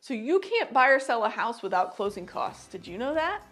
So you can't buy or sell a house without closing costs. Did you know that?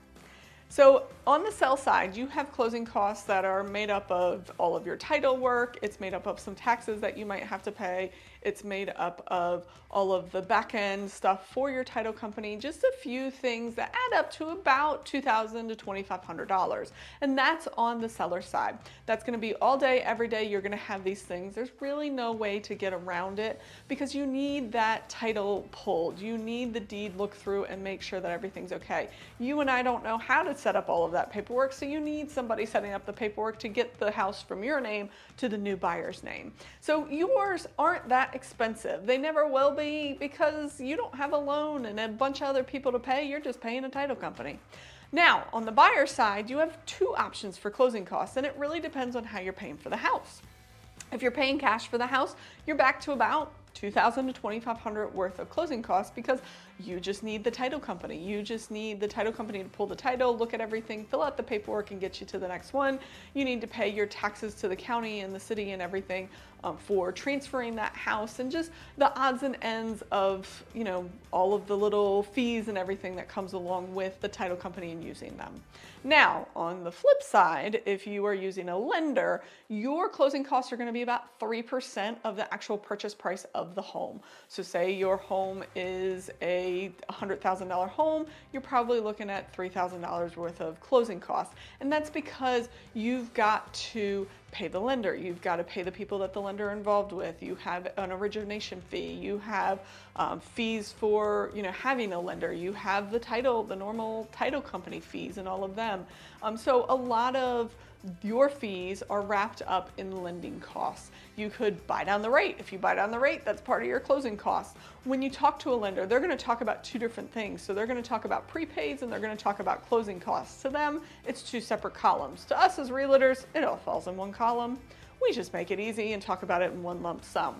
So on the sell side, you have closing costs that are made up of all of your title work. It's made up of some taxes that you might have to pay. It's made up of all of the back end stuff for your title company, just a few things that add up to about $2,000 to $2,500. And that's on the seller side. That's gonna be all day, every day, you're gonna have these things. There's really no way to get around it because you need that title pulled. You need the deed looked through and make sure that everything's okay. You and I don't know how to set up all of that paperwork, so you need somebody setting up the paperwork to get the house from your name to the new buyer's name. So yours aren't that expensive. They never will be because you don't have a loan and a bunch of other people to pay. You're just paying a title company. Now, on the buyer side, you have two options for closing costs, and it really depends on how you're paying for the house. If you're paying cash for the house, you're back to about $2,000 to $2,500 worth of closing costs because you just need the title company. You just need the title company to pull the title, look at everything, fill out the paperwork, and get you to the next one. You need to pay your taxes to the county and the city and everything for transferring that house, and just the odds and ends of, you know, all of the little fees and everything that comes along with the title company and using them. Now, on the flip side, if you are using a lender, your closing costs are going to be about 3% of the actual purchase price of the home. So say your home is a $100,000 home, you're probably looking at $3,000 worth of closing costs. And that's because you've got to pay the lender, you've got to pay the people that the lender are involved with, you have an origination fee, you have fees for, you know, having a lender, you have the title, the normal title company fees and all of them. So a lot of your fees are wrapped up in lending costs. You could buy down the rate. If you buy down the rate, that's part of your closing costs. When you talk to a lender, they're going to talk about two different things. So they're going to talk about prepaids and they're going to talk about closing costs. To them, it's two separate columns. To us as realtors, it all falls in one column. We just make it easy and talk about it in one lump sum.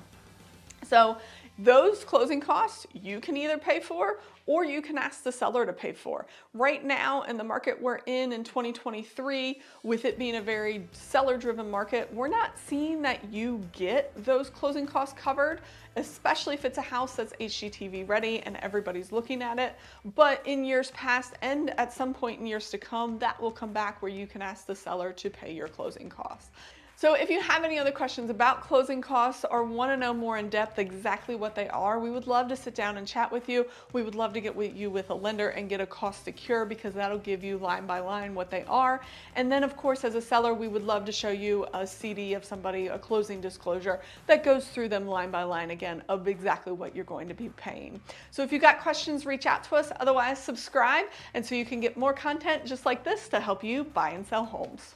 So those closing costs you can either pay for or you can ask the seller to pay for. Right now in the market we're in 2023, with it being a very seller-driven market, we're not seeing that you get those closing costs covered, especially if it's a house that's HGTV ready and everybody's looking at it. But in years past and at some point in years to come, that will come back where you can ask the seller to pay your closing costs. So if you have any other questions about closing costs or want to know more in depth exactly what they are, we would love to sit down and chat with you. We would love to get with you with a lender and get a cost secure, because that'll give you line by line what they are. And then of course, as a seller, we would love to show you a CD of somebody, a closing disclosure that goes through them line by line again of exactly what you're going to be paying. So if you got questions, reach out to us. Otherwise, subscribe, and so you can get more content just like this to help you buy and sell homes.